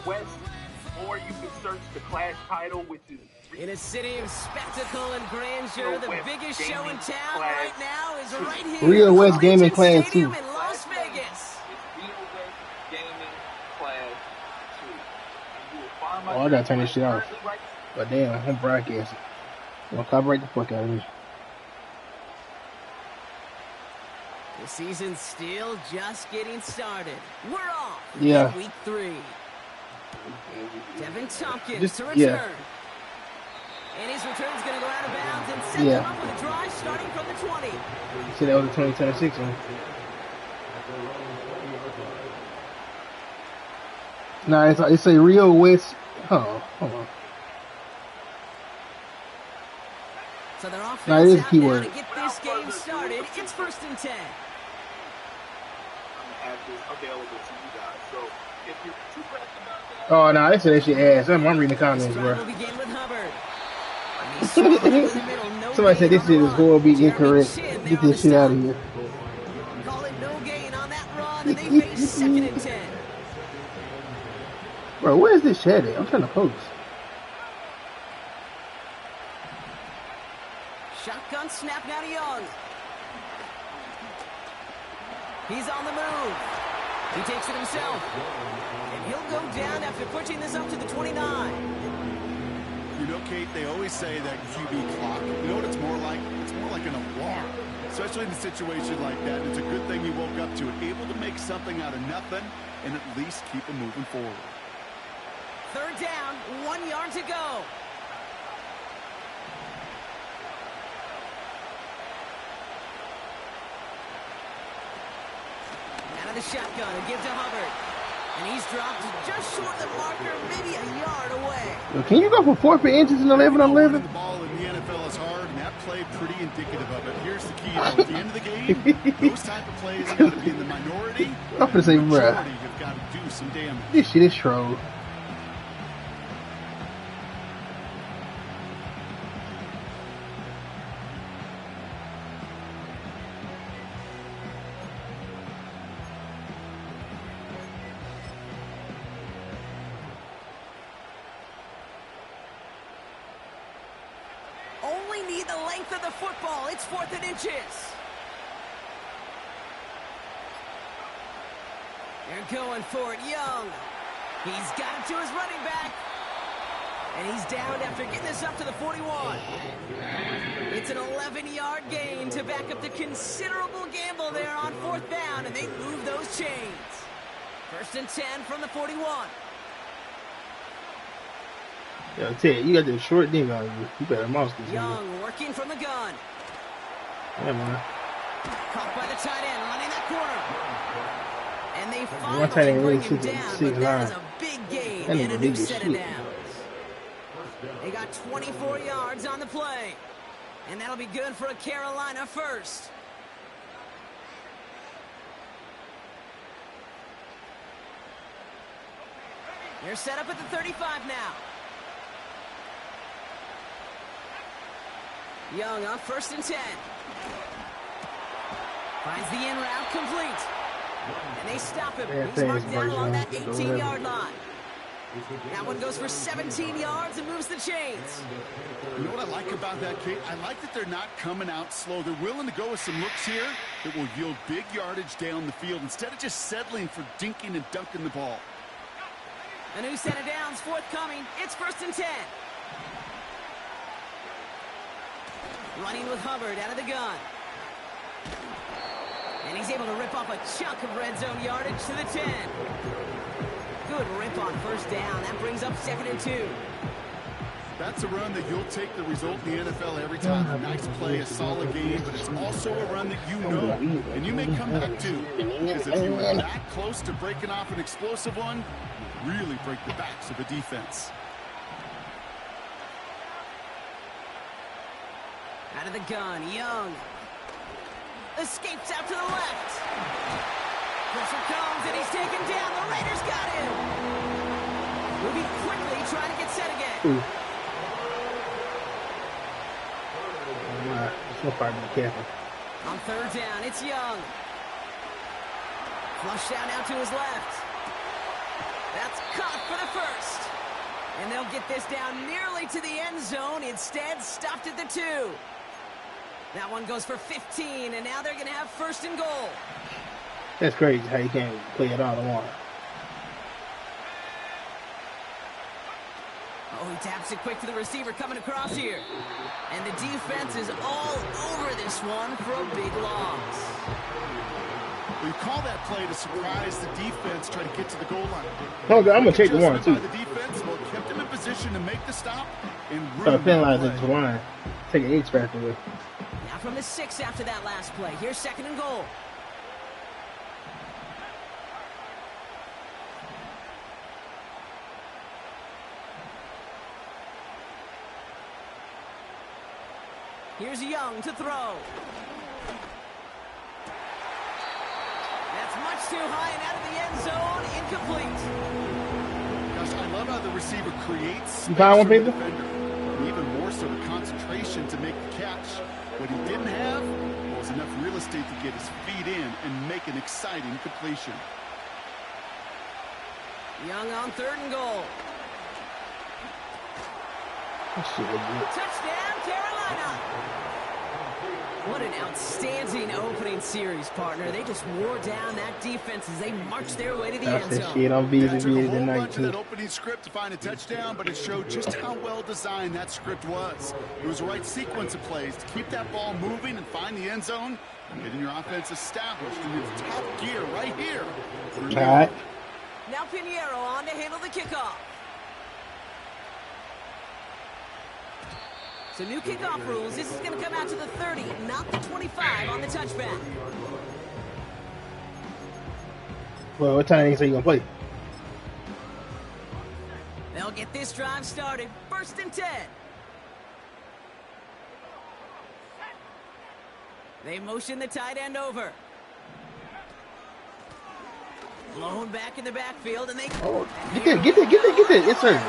West, or you can search the Clash title, which is in a city of spectacle and grandeur. The biggest show in town right now is right here. Rio West Gaming Class 2. In Las Vegas. Rio West Gaming Class 2. Oh, I gotta turn this shit off. But damn, I'm broadcasting. I'll copyright the fuck out of me. The season's still just getting started. We're off. Yeah. Week 3. Devin Tompkins to return. Yeah. And his return's going to go out of bounds and set them up with a drive starting from the 20. See, that was a 2026 one. Nah, it's a Rio West. Oh, hold on. So they're off nah, it is a keyword. To get this game started. It's 1st and 10. Oh, nah, they said that shit ass. I'm reading the comments, bro. Somebody said this shit is horribly incorrect. Get this shit out of here. Call it no gain on that run, and they face 2nd and 10. Bro, where is this chat at? I'm trying to post. Shotgun snap now to Young. He's on the move. He takes it himself. And he'll go down after pushing this up to the 29. You know, Kate, they always say that QB clock. You know what it's more like? It's more like an alarm. Especially in a situation like that. It's a good thing he woke up to it. Able to make something out of nothing and at least keep him moving forward. 3rd down, 1 yard to go. Out of the shotgun and give to Hubbard. And he's dropped just short of the marker, maybe a yard away. Yo, can you go for 4 inches in 11 on 11? The ball in the NFL is hard, and that play pretty indicative of it. Here's the key, though. At the end of the game, those type of plays are going to be in the minority. I'm going to say, bruh, have got to do some damage. This shit is troll. Only need the length of the football. It's 4th and inches. They're going for it, Young. He's got it to his running back. And he's down after getting this up to the 41. It's an 11-yard gain to back up the considerable gamble there on 4th down, and they move those chains. 1st and 10 from the 41. Yo, Ted, you got this short thing on you. You better mouse this. Young working from the gun. Yeah, man. Caught by the tight end, running that corner. And they finally bring him down, but that is a big gain and a new set of downs. They got 24 yards on the play. And that'll be good for a Carolina first. They're set up at the 35 now. Young on 1st and 10. Finds the in route complete. And they stop him. He's marked down along that 18-yard line. That one goes for 17 yards and moves the chains. You know what I like about that, Kate? I like that they're not coming out slow. They're willing to go with some looks here that will yield big yardage down the field instead of just settling for dinking and dunking the ball. A new set of downs forthcoming. It's 1st and 10. Running with Hubbard out of the gun. And he's able to rip off a chunk of red zone yardage to the 10. Good rip on 1st down. That brings up 2nd and 2. That's a run that you'll take the result in the NFL every time. A nice play, a solid game, but it's also a run that you know and you may come back to. Because if you were that close to breaking off an explosive one, you really break the backs of the defense. Out of the gun, Young. Escapes out to the left. Pressure comes, and he's taken down. The Raiders got him. Moving quickly, trying to get set again. So far, be careful. On 3rd down, it's Young. Flushed out now to his left. That's caught for the And they'll get this down nearly to the end zone. Instead, stopped at the 2. That one goes for 15, and now they're going to have 1st and goal. That's crazy how you can't play it all in one. Oh, he taps it quick to the receiver coming across here. And the defense is all over this one for a big loss. We call that play to surprise the defense, try to get to the goal line. Oh, God, I'm going to take the one, too. The defense kept him in position to make the stop and penalize it to the line. Take an X factor with. Now from the 6 after that last play. Here's 2nd and goal. Here's Young to throw. That's much too high and out of the end zone. Incomplete. Gosh, I love how the receiver creates space for the defender. And even more so the concentration to make the catch. What he didn't have was enough real estate to get his feet in and make an exciting completion. Young on 3rd and goal. Touchdown, Carolina. What an outstanding opening series, partner. They just wore down that defense as they marched their way to the end zone. Shit on took a whole bunch of that opening script to find a touchdown, but it showed just how well designed that script was. It was the right sequence of plays to keep that ball moving and find the end zone, and getting your offense established in its top gear right here. All right. Now Pinheiro on to handle the kickoff. So new kickoff rules. This is going to come out to the 30, not the 25 on the touchback. Well, what time are you going to play? They'll get this drive started. 1st and 10. They motion the tight end over. Blown back in the backfield, and they... Oh, get that. Yes, sir.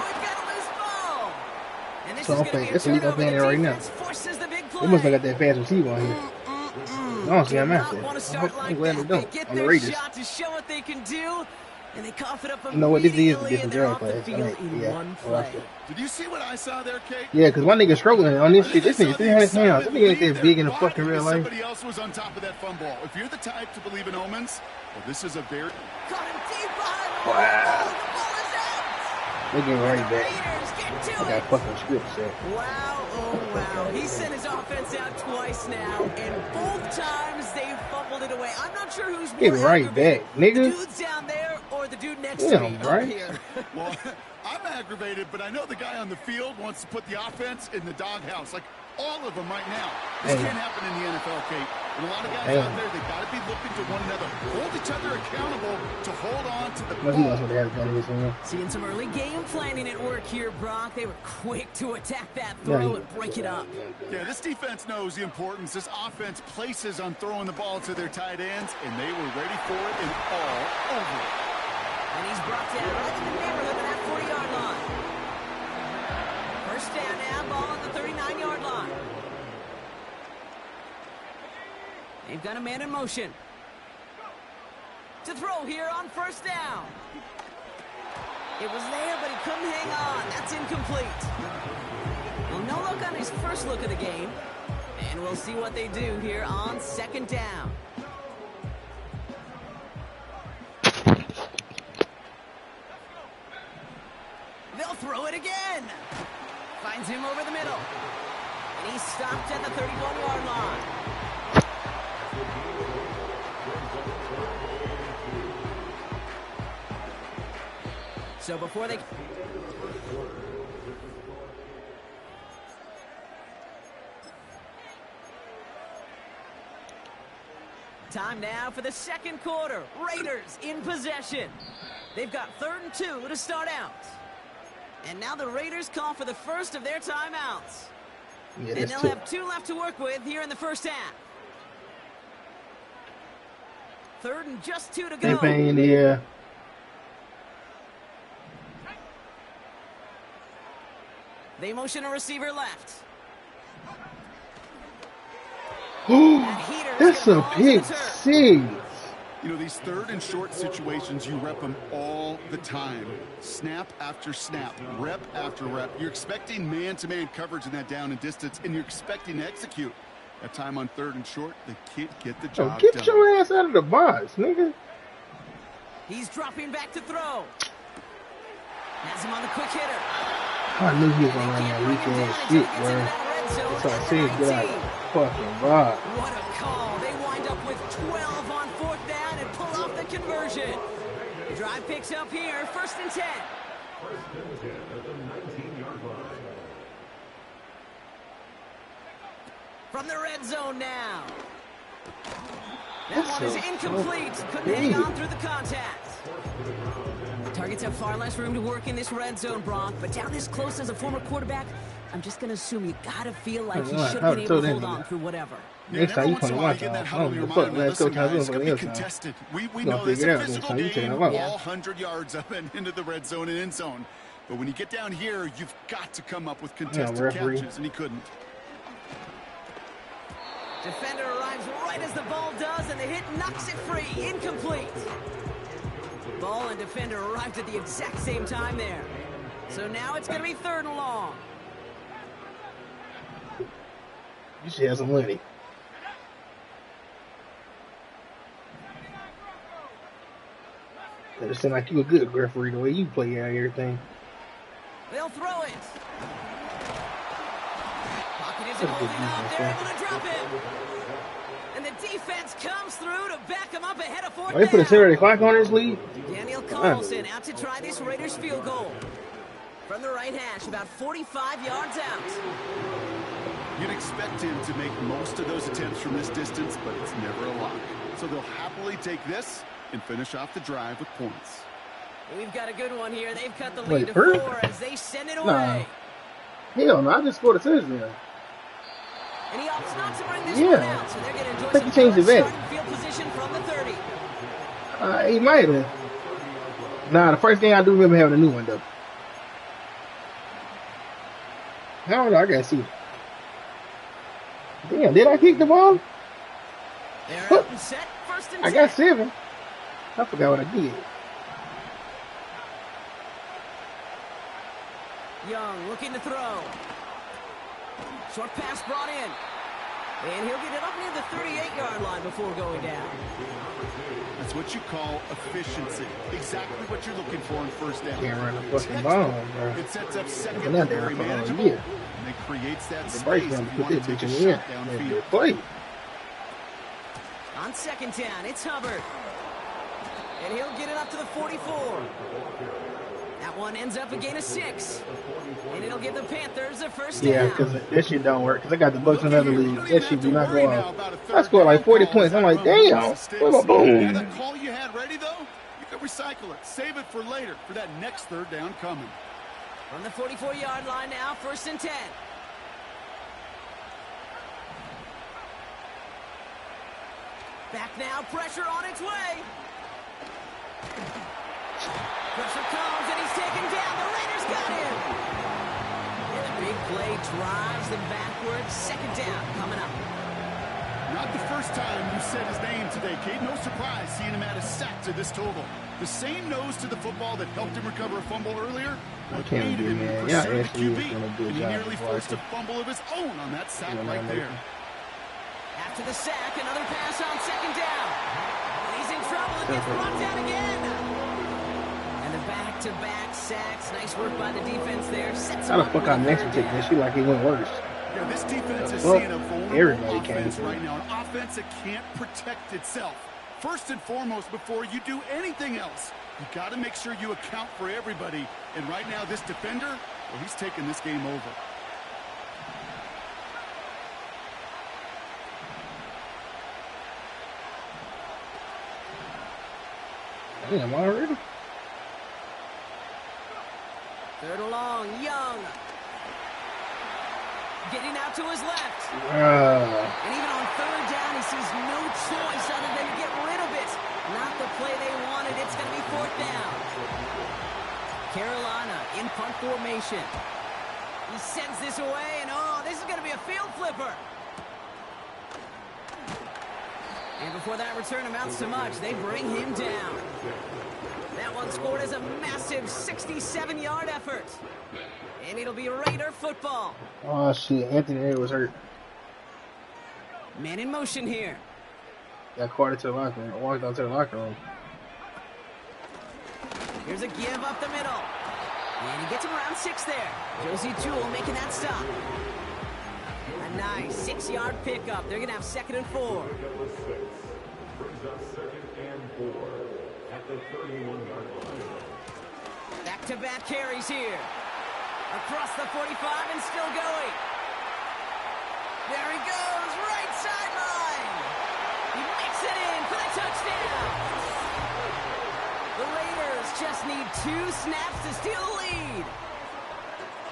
So I'm playing. That's a legal fan right now. They must have got that fast receiver on here. I don't see him after. I'm glad they don't. On the Raiders. To show what they can do, and they cough it up. You know what? This is a different girl class. Yeah. Did you see what I saw there, Kate? Yeah, because my nigga struggling on this shit. This nigga 300 pounds. This nigga ain't that big in the fucking real life. Somebody else was on top of that fun ball. If you're the type to believe in omens, well, this is a very... Caught him deep behind the ball. The ball is out. They're getting right back. I got fucking script set. Wow, oh wow. He sent his offense out twice now, and both times they fumbled it away. I'm not sure who's more Get right back, nigga. The dude's down there or the dude next to me up here. Well, I'm aggravated, but I know the guy on the field wants to put the offense in the doghouse. Like all of them right now. This can't happen in the NFL, Kate. And a lot of guys out there, they got to be looking to one another. Hold each other accountable to hold on to the ball. Seeing some early game planning at work here, Brock. They were quick to attack that throw and break it up. Yeah, this defense knows the importance this offense places on throwing the ball to their tight ends, and they were ready for it and all over it. And he's brought down right in the neighborhood of that 40-yard line. First down now, ball on the 39-yard line. They've got a man in motion. To throw here on 1st down. It was there, but he couldn't hang on. That's incomplete. Well, no look on his first look of the game. And we'll see what they do here on 2nd down. They'll throw it again. Finds him over the middle. And he's stopped at the 31-yard line. So before they... Time now for the 2nd quarter. Raiders in possession. They've got 3rd and 2 to start out. And now the Raiders call for the first of their timeouts. Yeah, and they'll have 2 left to work with here in the first half. 3rd and just 2 to go. Campaign here. They motion a receiver left. That's a big six. You know, these third and short situations, you rep them all the time. Snap after snap, rep after rep. You're expecting man-to-man coverage in that down and distance, and you're expecting to execute. That time on third and short, they can't get the job done. Get your ass out of the box, nigga. He's dropping back to throw. Has him on the quick hitter. I knew he was gonna run that weak ass shit, bro. That's all I said. Get out of the fucking box. What a call. They wind up with 12 on fourth down and pull off the conversion. The drive picks up here, 1st and 10. From the red zone now. That one is incomplete. Couldn't hang on through the contact. Targets have far less room to work in this red zone, Brock, but down this close as a former quarterback, I'm just going to assume you got to feel like he should have been able to hold on through whatever. Next time you play watch out. I don't give a fuck. Let's go to the other side. We know this is a physical game, all 100 yards up and into the red zone and end zone. But when you get down here, you've got to come up with contested catches, and he couldn't. Defender arrives right as the ball does, and the hit knocks it free. Incomplete. Ball and defender arrived at the exact same time there. So now it's going to be 3rd and long. You should have some money. It seems like you a good referee the way you play out everything. They'll throw it. Pocket isn't holding up. They're able to drop it. And the defense comes through to back him up ahead of 4th down. They put a 7 clock on this lead. Daniel Carlson out to try this Raiders field goal. From the right hash, about 45 yards out. You'd expect him to make most of those attempts from this distance, but it's never a lock. So they'll happily take this and finish off the drive with points. We've got a good one here. They've cut the lead to 4 as they send it away. Hell no, I just scored a touchdown. And he opts not to bring this one out, so they're going to enjoy some starting field position from the 30. He might have. Nah, the first thing I do remember having a new one, though. I don't know, I gotta see. Damn, did I kick the ball? They're up and set, 1st and 10. I got 7. I forgot what I did. Young looking to throw. Short pass brought in. And he'll get it up near the 38-yard line before going down. That's what you call efficiency. Exactly what you're looking for in 1st down. Can't run the fucking ball, bro. It sets up second and very manageable. And it creates that space if you want to take a shot downfield. On 2nd down, it's Hubbard. And he'll get it up to the 44. That one ends up a gain of 6. And it'll give the Panthers a 1st down. Yeah, because that shit don't work. Because I got the Bucks in another league. That shit do not go off. I scored like 40 points. I'm like, damn. Boom. That call you had ready, though, you could recycle it. Save it for later for that next 3rd down coming. From the 44-yard line now, 1st and 10. Back now, pressure on its way. Pressure comes, and he's taken down. The Raiders got him. And the big play drives them backwards. 2nd down coming up. Not the first time you said his name today, Kate. No surprise seeing him add a sack to this total. The same nose to the football that helped him recover a fumble earlier. I can't do, man. Yeah, QB, and he nearly forced a fumble of his own on that sack right there. After the sack, another pass on 2nd down. He's in trouble and gets brought down again. And the back-to-back sacks. Nice work by the defense there. How the fuck I'm next to take this shit like it went worse? Yeah, this defense is seeing a vulnerable everybody offense right now. An offense that can't protect itself. First and foremost, before you do anything else, you got to make sure you account for everybody. And right now, this defender, well, he's taking this game over. Damn, already? 3rd and long, Young. Getting out to his left. And even on 3rd down, he sees no choice other than to get rid of it. Not the play they wanted. It's going to be 4th down. Carolina in punt formation. He sends this away, and this is going to be a field flipper. And before that return amounts to much, they bring him down. That one scored as a massive 67-yard effort. And it'll be Raider football. Oh, shit. Anthony Edwards hurt. Man in motion here. Got caught into the locker room. Walked out to the locker room. Here's a give up the middle. And he gets him around 6 there. Josie Jewell making that stop. A nice 6-yard pickup. They're going to have 2nd and 4. Back-to-back carries here. Across the 45 and still going. There he goes, right sideline. He makes it in for the touchdown. The Raiders just need 2 snaps to steal the lead.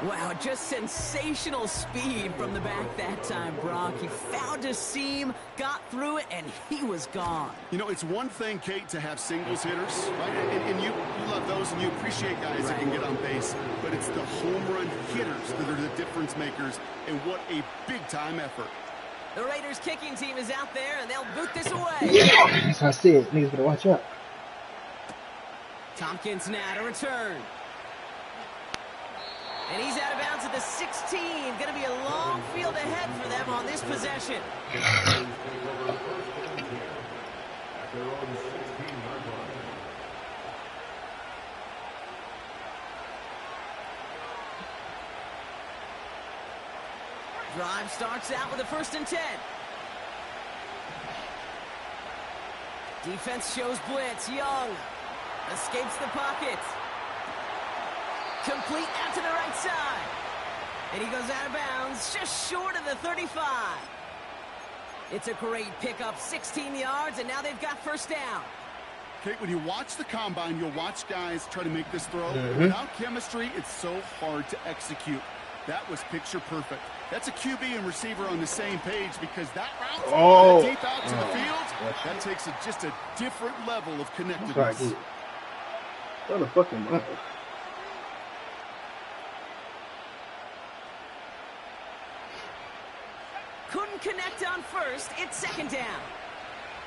Wow, just sensational speed from the back that time, Brock. He found a seam, got through it, and he was gone. You know, it's one thing, Kate, to have singles hitters, right? And you love those and you appreciate guys that can get on base. But it's the home run hitters that are the difference makers, and what a big-time effort. The Raiders kicking team is out there, and they'll boot this away. Yeah, that's what I said. Niggas better watch out. Tompkins now to return. And he's out of bounds at the 16. Going to be a long field ahead for them on this possession. Drive starts out with a 1st and 10. Defense shows blitz. Young escapes the pocket. Complete out to the right side. And he goes out of bounds just short of the 35. It's a great pickup, 16 yards, and now they've got 1st down. Kate, when you watch the combine, you'll watch guys try to make this throw. Without chemistry, it's so hard to execute. That was picture perfect. That's a QB and receiver on the same page, because that route, that deep out to the field, that takes just a different level of connectedness. What the fucking ball? Couldn't connect on 1st. It's 2nd down.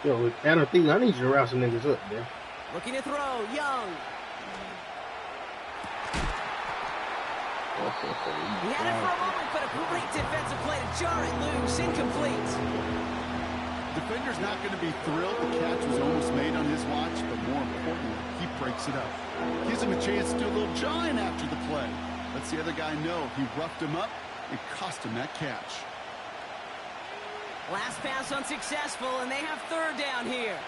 Yo, Adam Thielen, I need you to round some niggas up, man. Looking to throw. Young. He had it for a moment, but a great defensive play to jar it loose. Incomplete. Defender's not going to be thrilled the catch was almost made on his watch, but more importantly, he breaks it up. Gives him a chance to do a little jawing after the play. Lets the other guy know he roughed him up and cost him that catch. Last pass unsuccessful, and they have 3rd down here.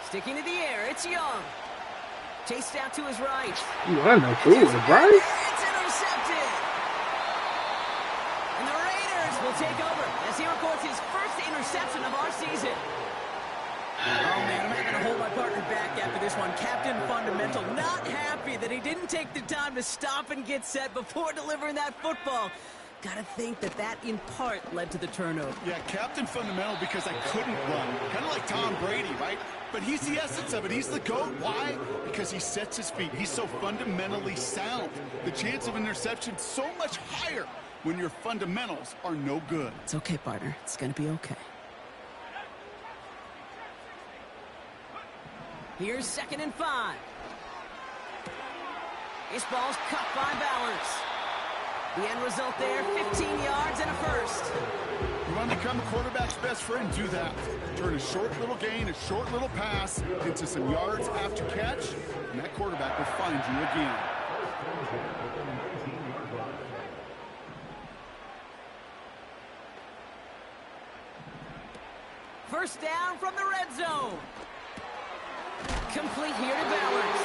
Sticking to the air, it's Young. Chased out to his right. You I know too, right? It's intercepted. And the Raiders will take over as he records his 1st interception of our season. Oh, man, I'm not going to hold my partner back after this one. Captain Fundamental not happy that he didn't take the time to stop and get set before delivering that football. Got to think that in part led to the turnover. Yeah, Captain Fundamental because I couldn't run. Kind of like Tom Brady, right? But he's the essence of it. He's the GOAT. Why? Because he sets his feet. He's so fundamentally sound. The chance of interception so much higher when your fundamentals are no good. It's okay, partner. It's going to be okay. Here's 2nd and 5. This ball's cut by Bowers. The end result there, 15 yards and a 1st. You want to become a quarterback's best friend? Do that. Turn a short little gain, a short little pass into some yards after catch, and that quarterback will find you again. First down from the red zone. Complete here to Bowers.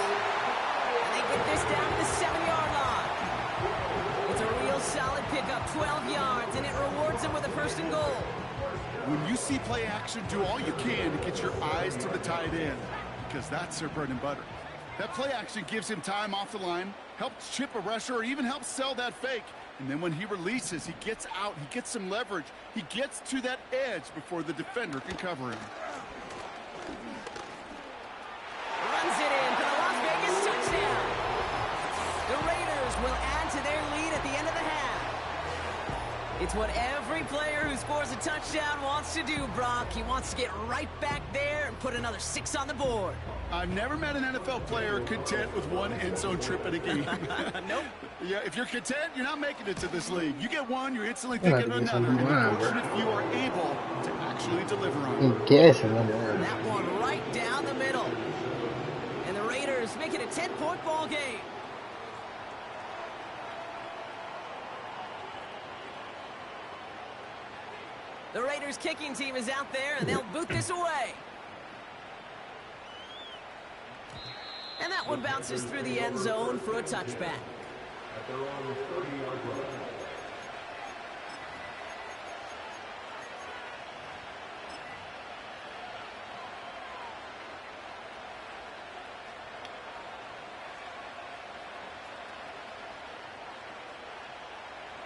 And they get this down to the 7-yard line. It's a real solid pickup, 12 yards, and it rewards them with a 1st and goal. When you see play action, do all you can to get your eyes to the tight end, because that's their bread and butter. That play action gives him time off the line, helps chip a rusher, or even helps sell that fake. And then when he releases, he gets out, he gets some leverage, he gets to that edge before the defender can cover him. Runs it in for the Las Vegas touchdown. The Raiders will add to their lead at the end of the half. It's what every player who scores a touchdown wants to do, Brock. He wants to get right back there and put another 6 on the board. I've never met an NFL player content with one end zone trip in a game. Nope. Yeah, if you're content, you're not making it to this league. You get one, you're instantly thinking of another. And you're fortunate if you are able to actually deliver on it. That one right down the middle. And the Raiders make it a 10-point ball game. The Raiders kicking team is out there, and they'll boot this away. And that one bounces through the end zone for a touchback.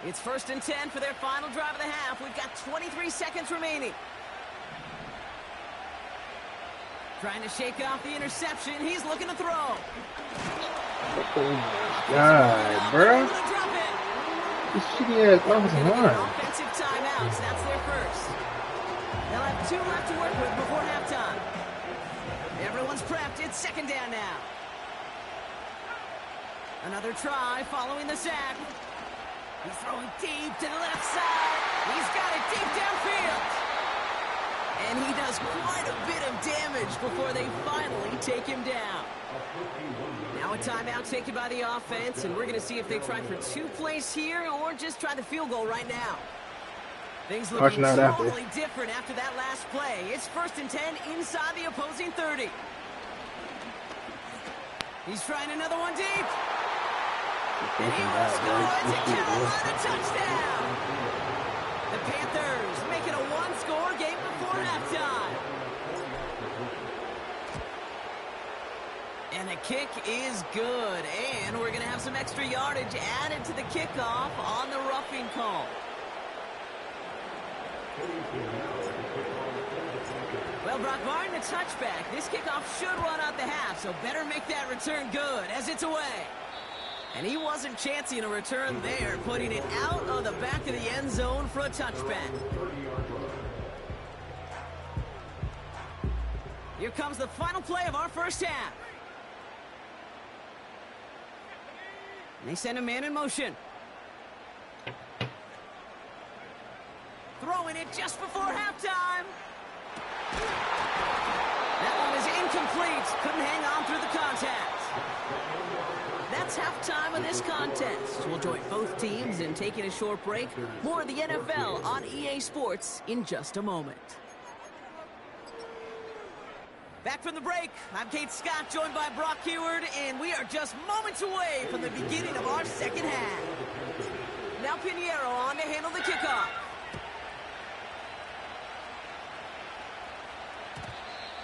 It's 1st and 10 for their final drive of the half. We've got 23 seconds remaining. Trying to shake off the interception. He's looking to throw. Oh my God, bro. This shitty ass offensive line. Offensive timeouts. That's their first. They'll have 2 left to work with before halftime. Everyone's prepped. It's 2nd down now. Another try following the sack. He's throwing deep to the left side. He's got it deep downfield. And he does quite a bit of damage before they finally take him down. Now a timeout taken by the offense, and we're going to see if they try for 2 plays here or just try the field goal right now. Things looking totally different after that last play. It's 1st and 10 inside the opposing 30. He's trying another one deep. And he will score. It's a Carolina touchdown. The Panthers make it a 1-score game before halftime. And the kick is good. And we're going to have some extra yardage added to the kickoff on the roughing call. Well, Brock Martin, a touchback. This kickoff should run out the half, so better make that return good as it's away. And he wasn't chancing a return there, putting it out of the back of the end zone for a touchback. Here comes the final play of our first half. And they send a man in motion. Throwing it just before halftime. That one is incomplete. Couldn't hang on through the contact. That's halftime of this contest. We'll join both teams in taking a short break. More of the NFL on EA Sports in just a moment. Back from the break, I'm Kate Scott, joined by Brock Huard, and we are just moments away from the beginning of our second half. Now Pinheiro on to handle the kickoff.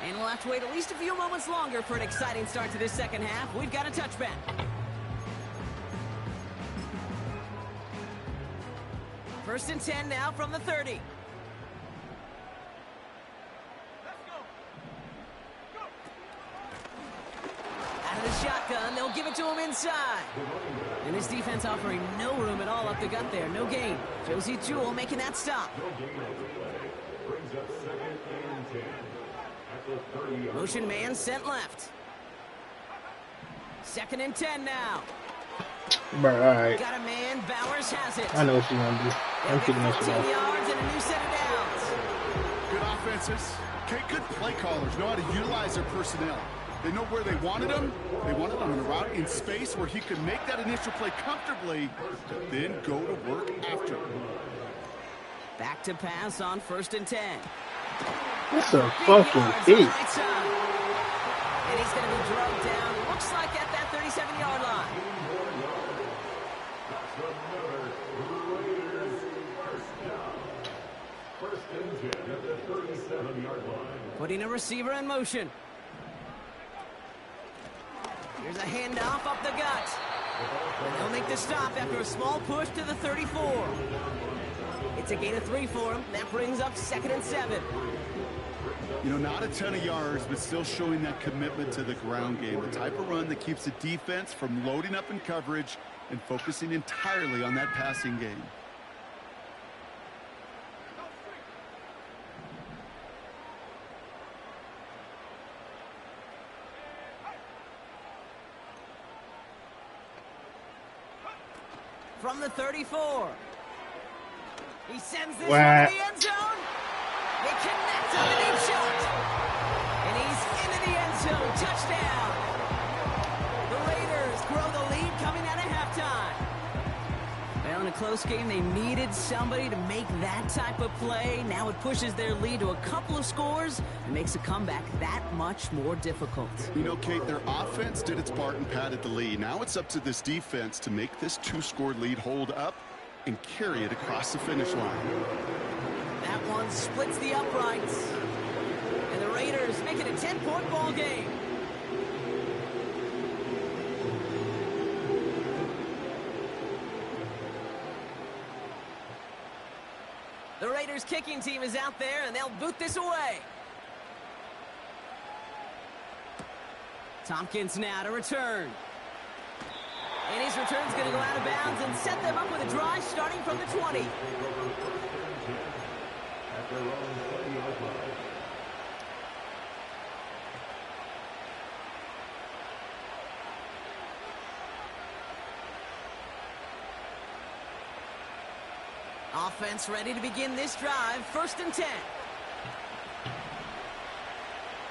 And we'll have to wait at least a few moments longer for an exciting start to this second half. We've got a touchback. First and 10 now from the 30. Out of the shotgun, they'll give it to him inside. And this defense offering no room at all up the gut there. No gain. Josie Jewell making that stop. Motion man sent left. 2nd and 10 now. Bro, all right. Got a man. Bowers has it. I know what she's going to do. I'm kicking that shit 15 off. yards and a new set of downs. Good offenses. Okay, good play callers know how to utilize their personnel. They know where they wanted him. They wanted him on a route in space where he could make that initial play comfortably, then go to work after. Back to pass on 1st and 10. That's a fucking feat. Right side. And he's going to be drugged down. Looks like at that 37-yard line. Putting a receiver in motion. Here's a handoff up the gut. And they'll make the stop after a small push to the 34. It's a gain of 3 for him. That brings up 2nd and 7. You know, not a ton of yards, but still showing that commitment to the ground game. The type of run that keeps the defense from loading up in coverage and focusing entirely on that passing game. From the 34. He sends this one to the end zone. They connect on the deep shot. And he's into the end zone. Touchdown. The Raiders grow the lead coming out of halftime. Well, in a close game, they needed somebody to make that type of play. Now it pushes their lead to a couple of scores and makes a comeback that much more difficult. You know, Kate, their offense did its part and padded the lead. Now it's up to this defense to make this 2-score lead hold up and carry it across the finish line. That one splits the uprights. And the Raiders make it a 10-point ball game. The Raiders kicking team is out there, and they'll boot this away. Tompkins now to return. And his return's going to go out of bounds and set them up with a drive starting from the 20. Offense ready to begin this drive. 1st and 10.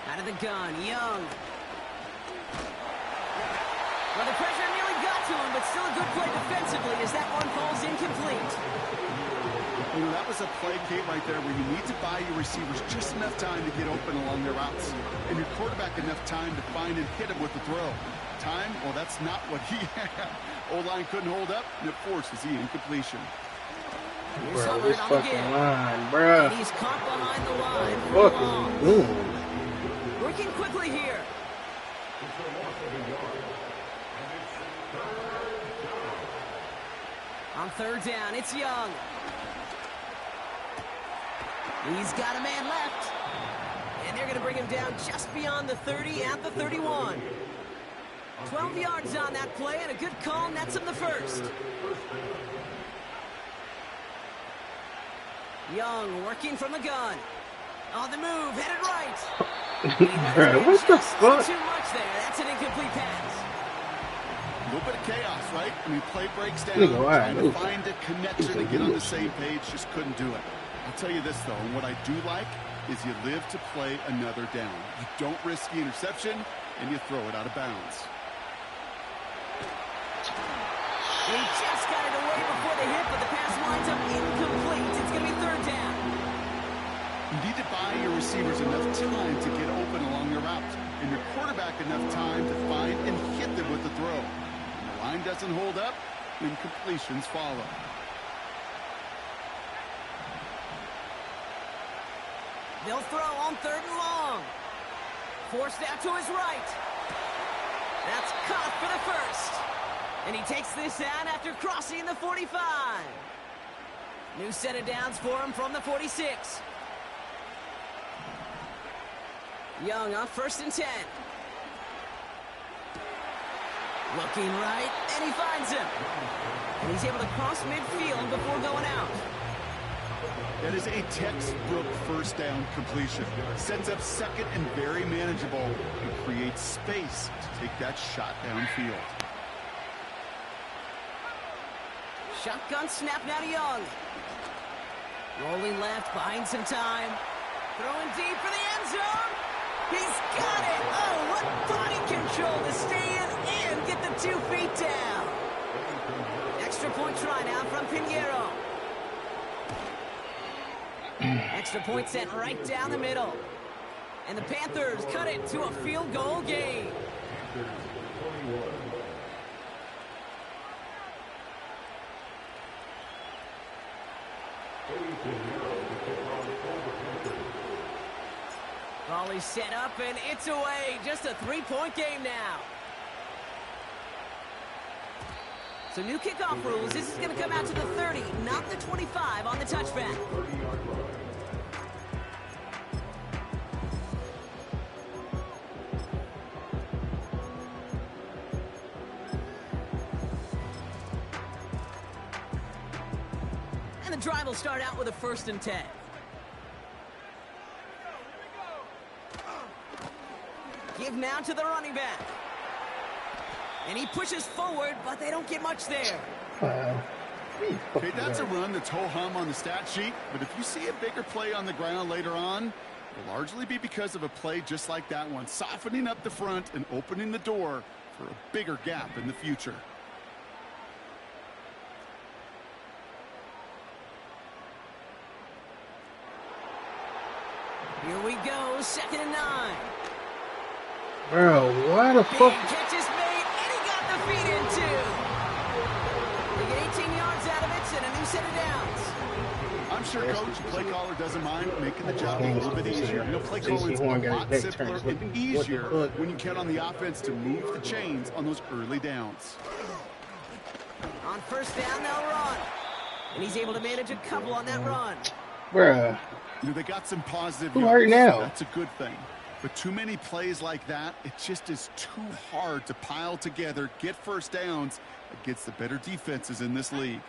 Out of the gun, Young. Well, the pressure nearly got to him, but still a good play defensively as that one falls incomplete. You know, that was a play, Kate, right there where you need to buy your receivers just enough time to get open along their routes. And your quarterback enough time to find and hit him with the throw. Time? Well, that's not what he had. O-line couldn't hold up, and it forces the incompletion. Bro, this fucking line, bro. And he's caught behind the line. Fucking boom. Working quickly here. On 3rd down, it's Young. He's got a man left. And they're going to bring him down just beyond the 30 at the 31. 12 yards on that play, and a good call nets him the first. Young working from the gun. On the move, headed right. Bro, what the fuck? Too much there. That's an incomplete pass. A little bit of chaos, right? I mean, play breaks down. Trying to find a connection and get on the same page, just couldn't do it. I'll tell you this, though, and what I do like is you live to play another down. You don't risk the interception, and you throw it out of bounds. He just got it away before the hit, but the pass winds up incomplete. It's going to be 3rd down. You need to buy your receivers enough time to get open along your route, and your quarterback enough time to find and hit them with the throw. When the line doesn't hold up, incompletions follow. They'll throw on 3rd and long. Forced out to his right. That's caught for the first. And he takes this out after crossing the 45. New set of downs for him from the 46. Young on 1st and 10. Looking right, and he finds him. And he's able to cross midfield before going out. That is a textbook 1st down completion. Sets up 2nd and very manageable and creates space to take that shot downfield. Shotgun snap now to Young. Rolling left, buying some time. Throwing deep for the end zone. He's got it. Oh, what body control to stay in and get the 2 feet down. Extra point try now from Pinheiro. Extra point sent right down the middle. And the Panthers cut it to a field goal game. Volley set up, and it's away. Just a 3-point game now. So new kickoff rules. This is going to come out to the 30, not the 25 on the touchback. And the drive will start out with a 1st and 10. Give now to the running back. And he pushes forward, but they don't get much there. Okay, that's a run that's ho-hum on the stat sheet, but if you see a bigger play on the ground later on, it'll largely be because of a play just like that one, softening up the front and opening the door for a bigger gap in the future. Here we go, 2nd and 9. Bro, why the fuck? Big catch is made, and he got the feet in too. They get 18 yards out of it and a new set of downs. I'm sure Coach, play caller doesn't mind making the job a little bit easier. You know, play calling's a lot simpler and easier when you count on the offense to move the chains on those early downs. On 1st down, they'll run. And he's able to manage a couple on that run. Bruh. You know, they got some positive Who hurt now? That's a good thing. But too many plays like that, it just is too hard to pile together, get 1st downs against the better defenses in this league.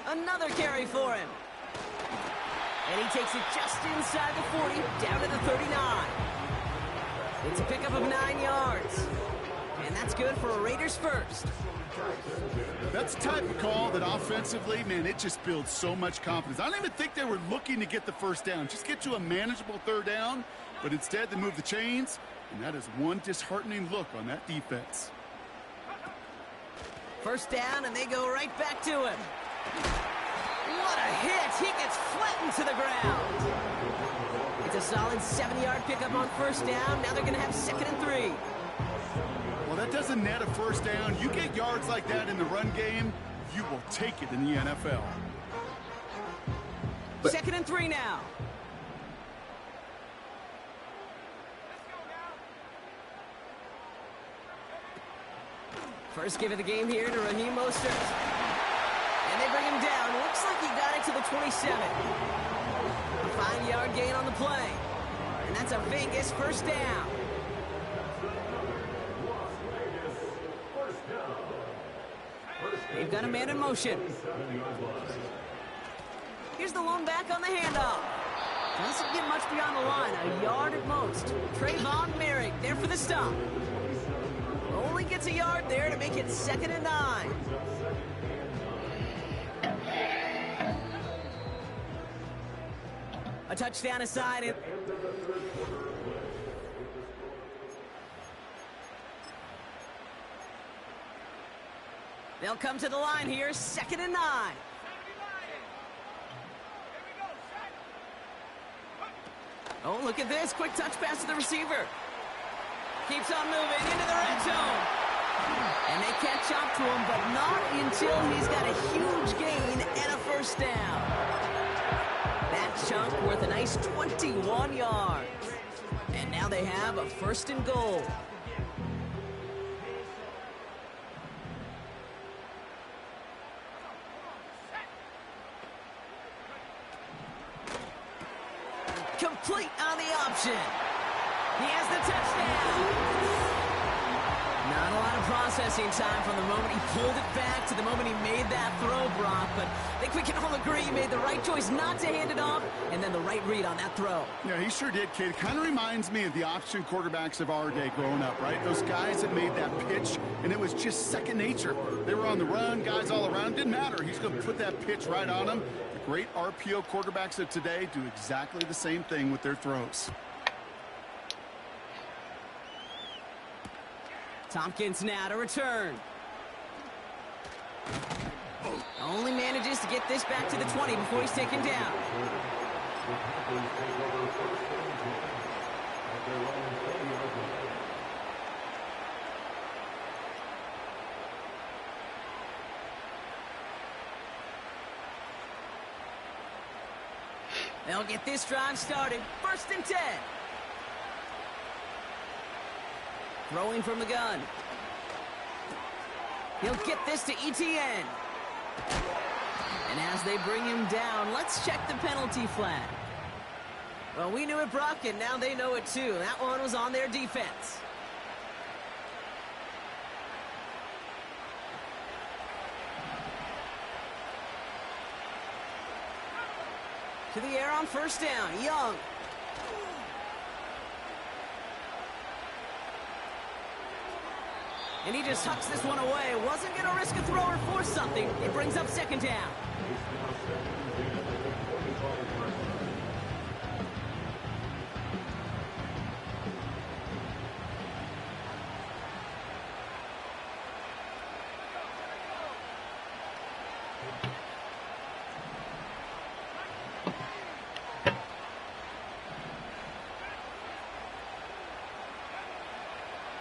Another carry for him. And he takes it just inside the 40, down to the 39. It's a pickup of 9 yards. And that's good for a Raiders 1st. That's the type of call that offensively, man, it just builds so much confidence. I don't even think they were looking to get the 1st down. Just get to a manageable 3rd down. But instead, they move the chains. And that is one disheartening look on that defense. 1st down, and they go right back to him. What a hit! He gets flattened to the ground. It's a solid 7-yard pickup on 1st down. Now they're going to have 2nd and 3. Well, that doesn't net a 1st down. You get yards like that in the run game, you will take it in the NFL. 2nd and 3 now. First give of the game here to Raheem Mostert. And they bring him down. Looks like he got it to the 27. A 5-yard gain on the play. And that's a Vegas 1st down. They've got a man in motion. Here's the lone back on the handoff. Doesn't get much beyond the line. A yard at most. Trayvon Merrick there for the stop. Only gets a yard there to make it 2nd and 9. A touchdown aside. They'll come to the line here, 2nd and 9. Oh, look at this. Quick touch pass to the receiver. Keeps on moving into the red zone. And they catch up to him, but not until he's got a huge gain and a 1st down. That chunk worth a nice 21 yards. And now they have a 1st and goal. Complete on the option. He has the touchdown. Not a lot of processing time from the moment he pulled it back to the moment he made that throw, Brock. But I think we can all agree he made the right choice not to hand it off, and then the right read on that throw. Yeah, he sure did, kid. It kind of reminds me of the option quarterbacks of our day growing up, right? Those guys that made that pitch, and it was just second nature. They were on the run, guys all around. Didn't matter. He's going to put that pitch right on them. The great RPO quarterbacks of today do exactly the same thing with their throws. Tompkins now to return. Only manages to get this back to the 20 before he's taken down. They'll get this drive started. 1st and 10. Throwing from the gun. He'll get this to ETN. And as they bring him down, let's check the penalty flag. Well, we knew it, Brock, and now they know it too. That one was on their defense. To the air on first down. Young. And he just hucks this one away. Wasn't going to risk a throw or force something. It brings up second down.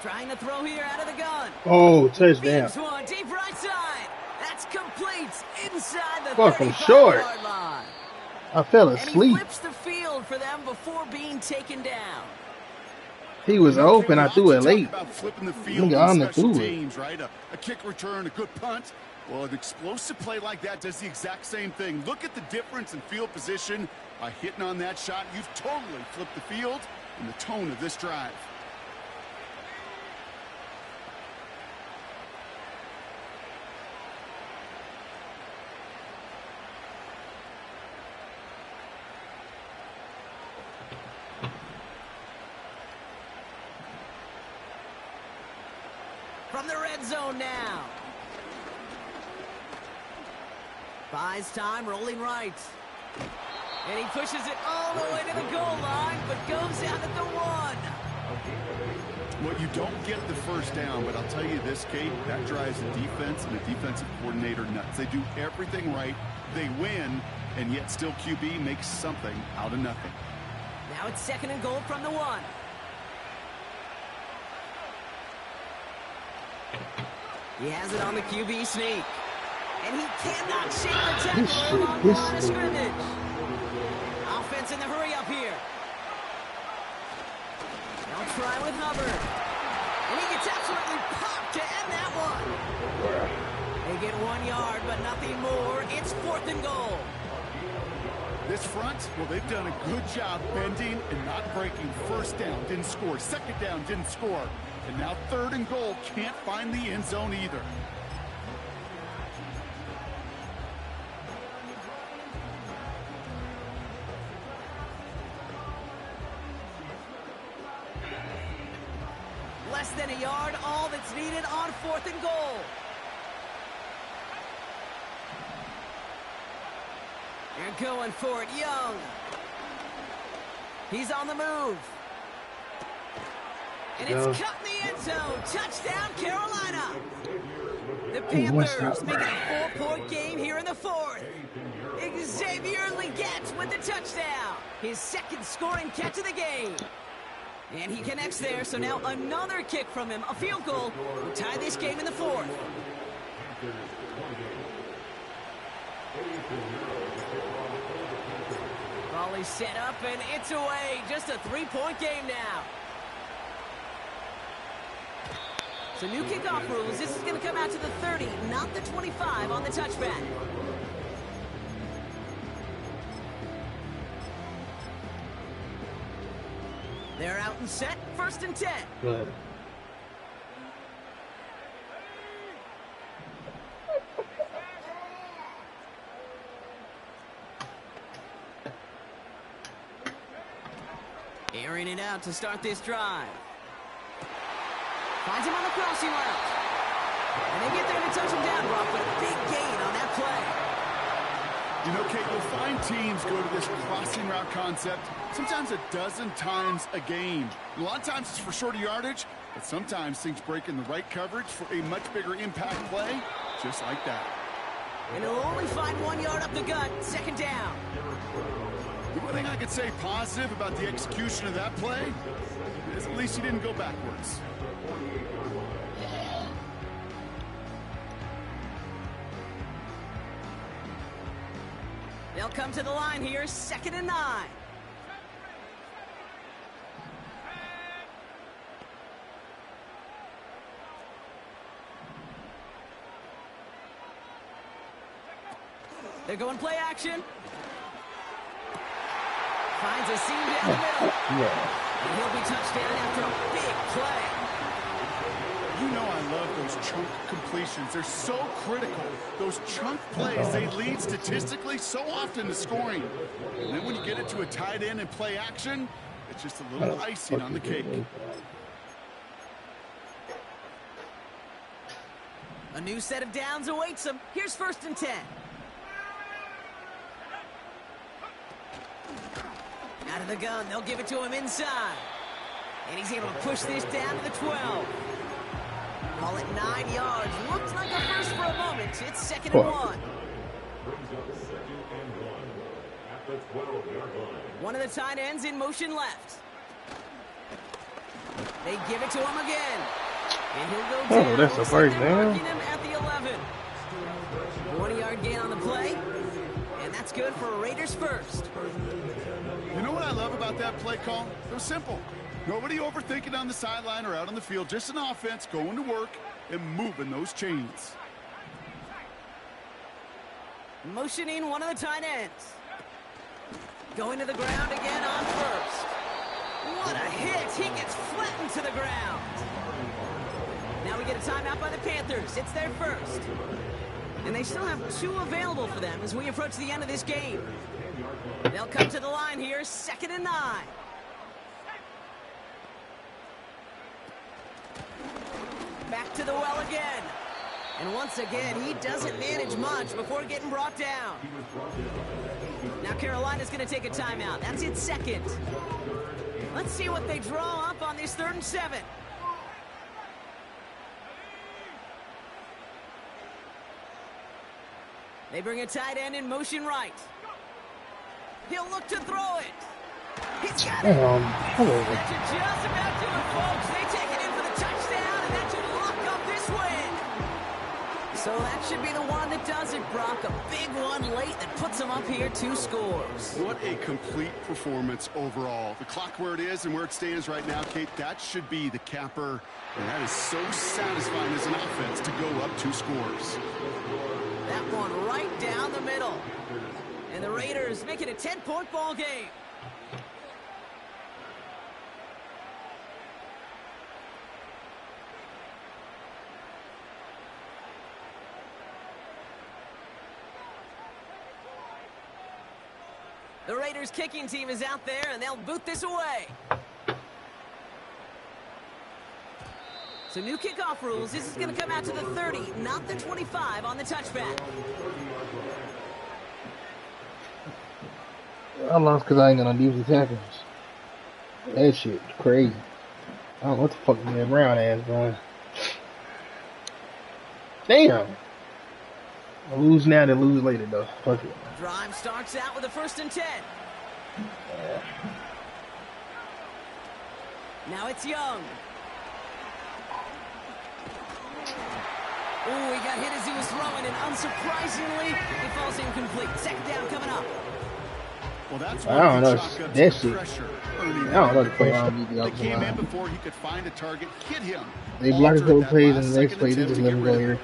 Trying to throw here out of the gun. Oh, touchdown. One, deep right side. That's complete inside the Far from short. 35-yard line. I fell And he asleep. flips the field for them before being taken down. He was open. I threw it late. About flipping the field Nigga, I'm in the special threw it. teams, right? A kick return, a good punt. Well, an explosive play like that does the exact same thing. Look at the difference in field position. By hitting on that shot, you've totally flipped the field and the tone of this drive. From the red zone now. Buys time, rolling right. And he pushes it all the way to the goal line, but goes out at the 1. Well, you don't get the first down, but I'll tell you this, Kate, that drives the defense and the defensive coordinator nuts. They do everything right. They win, and yet still QB makes something out of nothing. Now it's second and goal from the 1. He has it on the QB sneak. And he cannot shake the tackler on the line of scrimmage. Offense in the hurry up here. They'll try with Hubbard. And he gets absolutely popped to end that one. They get 1 yard, but nothing more. It's fourth and goal. This front, well, they've done a good job bending and not breaking. First down, didn't score. Second down, didn't score. And now third and goal, can't find the end zone either. Less than a yard, all that's needed on fourth and goal. They're going for it, Young. He's on the move. And it's cut in the end zone. Touchdown, Carolina. The Panthers make it a 4-point game here in the fourth. Xavier Legette with the touchdown. His second scoring catch of the game. And he connects there, so now another kick from him. A field goal will tie this game in the fourth. Volley set up, and it's away. Just a 3-point game now. So new kickoff rules. This is going to come out to the 30, not the 25 on the touchback. They're out and set. First and 10. Good. Airing it out to start this drive. Finds him on the crossing route. And they get there to touch him down, Brock, but a big gain on that play. You know, Kate, you'll find teams go to this crossing route concept sometimes a dozen times a game. A lot of times it's for shorter yardage, but sometimes things break in the right coverage for a much bigger impact play, just like that. And he'll only find 1 yard up the gut, second down. The one thing I could say positive about the execution of that play is at least he didn't go backwards. They'll come to the line here, 2nd and 9. They're going play action. Finds a seam down the middle. And he'll be touched down after a big play. You know I love those chunk completions. They're so critical. Those chunk plays, they lead statistically so often to scoring. And then when you get it to a tight end and play action, it's just a little icing on the cake. A new set of downs awaits him. Here's 1st and 10. Out of the gun, they'll give it to him inside. And he's able to push this down to the 12. Call it 9 yards. Looks like a first for a moment. It's 2nd and 1. One of the tight ends in motion left. They give it to him again. And he'll go down. Oh, that's the first down. Him at the 11. 20-yard gain on the play. And that's good for a Raiders first. You know what I love about that play call? It was simple. Nobody overthinking on the sideline or out on the field. Just an offense going to work and moving those chains. Motioning one of the tight ends. Going to the ground again on first. What a hit. He gets flattened to the ground. Now we get a timeout by the Panthers. It's their first. And they still have 2 available for them as we approach the end of this game. They'll come to the line here, 2nd and 9. Back to the well again. And once again, he doesn't manage much before getting brought down. Now Carolina's going to take a timeout. That's its 2nd. Let's see what they draw up on this 3rd and 7. They bring a tight end in motion right. He'll look to throw it. He's got it. That should just about do it, folks. They take it in for the touchdown, and that should lock up this win. So that should be the one that does it, Brock. A big one late that puts them up here 2 scores. What a complete performance overall. The clock where it is and where it stands right now, Kate, that should be the capper. And that is so satisfying as an offense to go up 2 scores. That one right down the middle. And the Raiders make it a 10-point ball game. The Raiders kicking team is out there, and they'll boot this away. So new kickoff rules. This is going to come out to the 30, not the 25 on the touchback. I lost because I ain't gonna defensive tackles. That shit crazy. I don't know what the fuck that Brown ass doing. Damn. I lose now, then lose later though. Fuck it. Drive starts out with a 1st and 10. Yeah. Now it's Young. Ooh, he got hit as he was throwing, and unsurprisingly, he falls incomplete. 2nd down coming up. Well, that's I don't know. That shit. I don't know the play on the They came in before he could find a target, hit him. They block his little plays, and the next play, they just let him go here.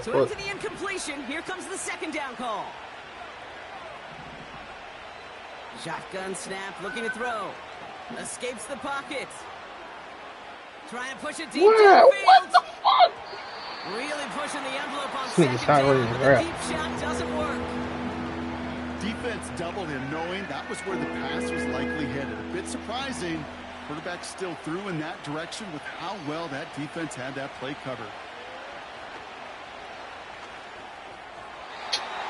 So into the incompletion, here comes the 2nd down call. Shotgun snap, looking to throw. Escapes the pocket. Trying to push it deep downfield. What the fuck? Really pushing the envelope on This nigga's 2nd not down, ready to but the grab. deep shot doesn't work. Defense doubled him, knowing that was where the pass was likely headed. A bit surprising. Quarterback still threw in that direction with how well that defense had that play covered.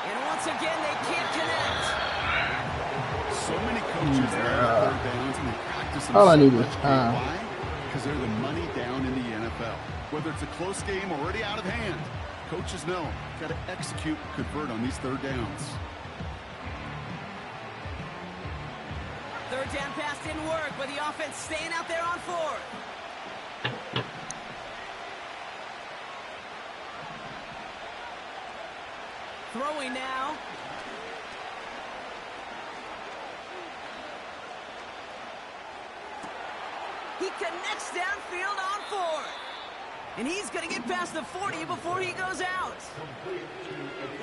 And once again, they can't connect. So many coaches love third downs and they practice them. All I so need was much. time. Why? Because they're the money down in the NFL. Whether it's a close game already out of hand, coaches know got to execute and convert on these 3rd downs. 3rd down pass didn't work, but the offense staying out there on 4th. Throwing now. He connects downfield on 4th. And he's going to get past the 40 before he goes out.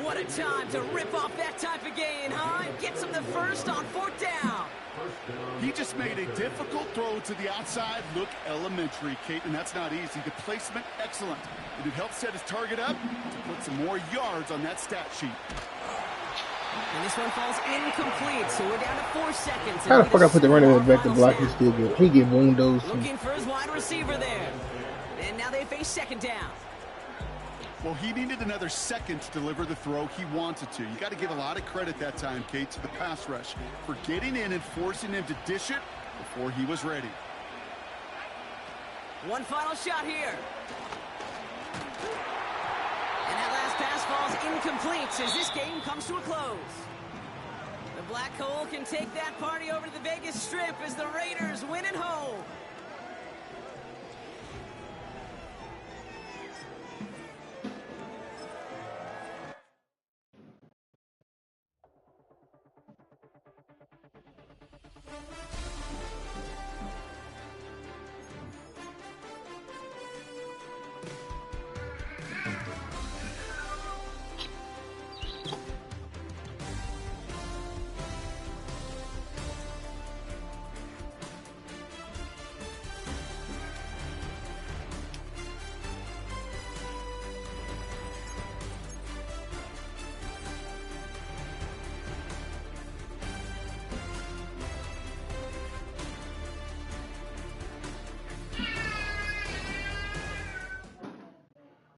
What a time to rip off that type of gain, huh? Gets him the first on 4th down. He just made a difficult throw to the outside look elementary, Kate, and that's not easy. The placement, excellent. And it helps set his target up to put some more yards on that stat sheet. And this one falls incomplete, so we're down to 4 seconds. How the fuck I put the running back to block? He still good. He get windows. Looking for his wide receiver there. And now they face second down. Well, he needed another second to deliver the throw he wanted to. You got to give a lot of credit that time, Kate, to the pass rush for getting in and forcing him to dish it before he was ready. One final shot here. And that last pass falls incomplete as this game comes to a close. The Black Hole can take that party over to the Vegas Strip as the Raiders win at home.